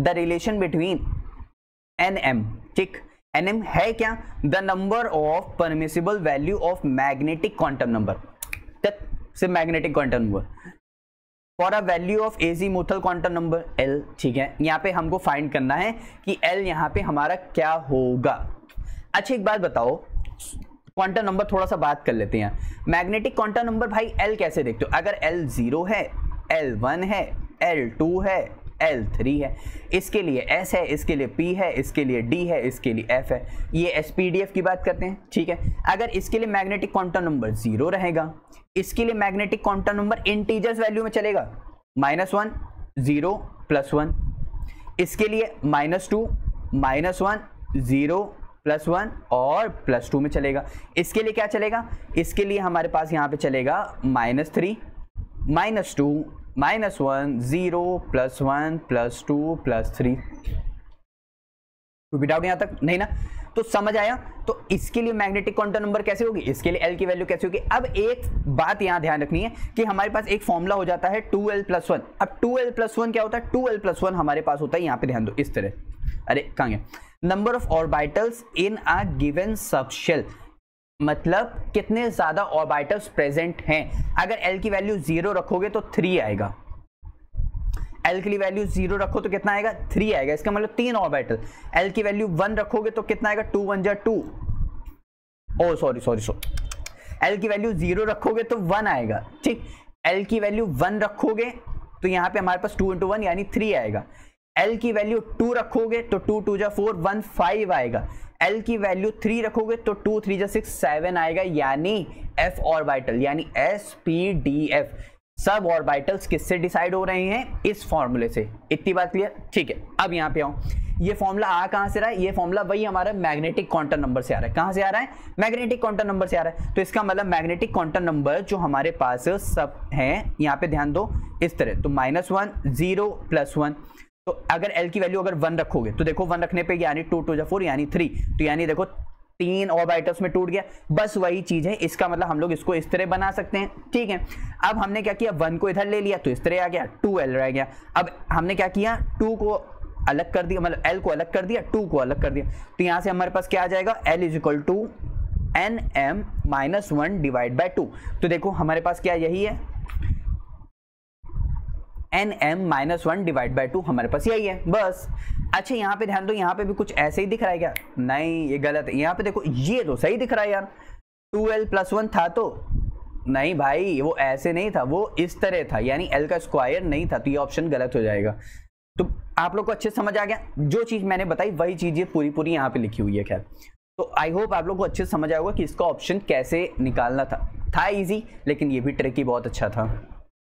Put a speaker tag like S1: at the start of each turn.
S1: The relation between n m, ठीक, n m है क्या, the number of permissible value of magnetic quantum number, सिर्फ magnetic quantum number for a value of azimuthal quantum number l, ठीक है। यहाँ पे हमको फाइंड करना है कि एल यहाँ पे हमारा क्या होगा। अच्छा एक बात बताओ, क्वांटम नंबर थोड़ा सा बात कर लेते हैं। मैग्नेटिक क्वांटम नंबर भाई एल कैसे देखते हो, अगर एल 0 है, एल 1 है, एल 2 है, एल 3 है, इसके लिए एस है, इसके लिए पी है, इसके लिए डी है, इसके लिए एफ है, ये एसपीडीएफ की बात करते हैं, ठीक है। अगर इसके लिए मैग्नेटिक क्वांटम नंबर 0 रहेगा, इसके लिए magnetic quantum number integers value में चलेगा, -1 0 +1, इसके लिए -2 -1 0 +1 और +2 में चलेगा। इसके लिए क्या चलेगा, इसके लिए हमारे पास यहाँ पे चलेगा -3 -2 -1 0 +1 +2 +3। कोई डाउट यहां तक नहीं ना, तो समझ आया। तो इसके लिए मैग्नेटिक क्वांटम नंबर कैसे होगी, इसके लिए एल की वैल्यू कैसे होगी। अब एक बात यहां ध्यान रखनी है कि हमारे पास एक फॉर्मूला हो जाता है 2l+1। अब 2l+1 क्या होता है, 2l+1 हमारे पास होता है, यहां पे ध्यान दो इस तरह, अरे कहां गया, number of orbitals in a given subshell, मतलब कितने ज्यादा ऑर्बिटल्स प्रेजेंट हैं। अगर एल की वैल्यू 0 रखोगे तो 3 आएगा, एल की वैल्यू 0 रखो तो कितना आएगा, 3 आएगा, इसका मतलब 3 ऑर्बिटल। एल की वैल्यू 1 रखोगे तो कितना आएगा, 2 1 जा 2, ओ सॉरी, एल की वैल्यू 0 रखोगे तो 1 आएगा, ठीक। एल की वैल्यू 1 रखोगे तो यहां पे हमारे पास 2 × 1 यानी 3 आएगा। एल की वैल्यू 2 रखोगे तो 2 2 जा 4 1 5 आएगा। एल की वैल्यू 3 रखोगे तो 2 3 जा 6 7 आएगा, यानी एफ ऑर्बिटल यानी एसपीडीएफ सब ऑर्बिटल्स किससे डिसाइड हो रहे हैं, इस फॉर्मूले से। इतनी बात क्लियर, ठीक है। अब यहां पे आऊं, ये फॉर्मूला आ कहां से रहा है, ये फॉर्मूला वही हमारा मैग्नेटिक क्वांटम नंबर से आ रहा है। कहां से आ रहा है, मैग्नेटिक क्वांटम नंबर से आ रहा है। तो इसका मतलब मैग्नेटिक क्वांटम नंबर जो हमारे पास सब हैं, यहां पे ध्यान दो इस तरह, तो -1 0 +1। तो अगर एल की वैल्यू अगर 1 रखोगे तो देखो 1 रखने पे यानी 2 2 जा 4 यानी 3, तो यानी देखो 3 ऑर्बिटल्स में टूट गया। बस वही चीज है, इसका मतलब हम लोग इसको इस तरह बना सकते हैं, ठीक है। अब हमने क्या किया, 1 को इधर ले लिया तो इस तरह आ गया, 2l रह गया। अब हमने क्या किया, 2 को अलग कर दिया, मतलब l को अलग कर दिया, 2 को अलग कर दिया, तो यहां से हमारे पास क्या आ जाएगा, l = nm -1 / 2। तो देखो हमारे पास क्या यही है, nm -1 / 2 हमारे पास यही है बस। अच्छा यहाँ पे ध्यान दो, यहाँ पे भी कुछ ऐसे ही दिख रहा है क्या, नहीं ये गलत है। यहाँ पे देखो ये तो सही दिख रहा है यार, 2l+1 था तो नहीं भाई, वो ऐसे नहीं था, वो इस तरह था, यानी l का स्क्वायर नहीं था, तो ये ऑप्शन गलत हो जाएगा। तो आप लोग को अच्छे समझ आ गया, जो चीज मैंने बताई वही चीज ये पूरी यहाँ पे लिखी हुई है। खैर तो आई होप आप लोग को अच्छे से समझ आया होगा कि इसका ऑप्शन कैसे निकालना था इजी, लेकिन ये भी ट्रिकी बहुत अच्छा था।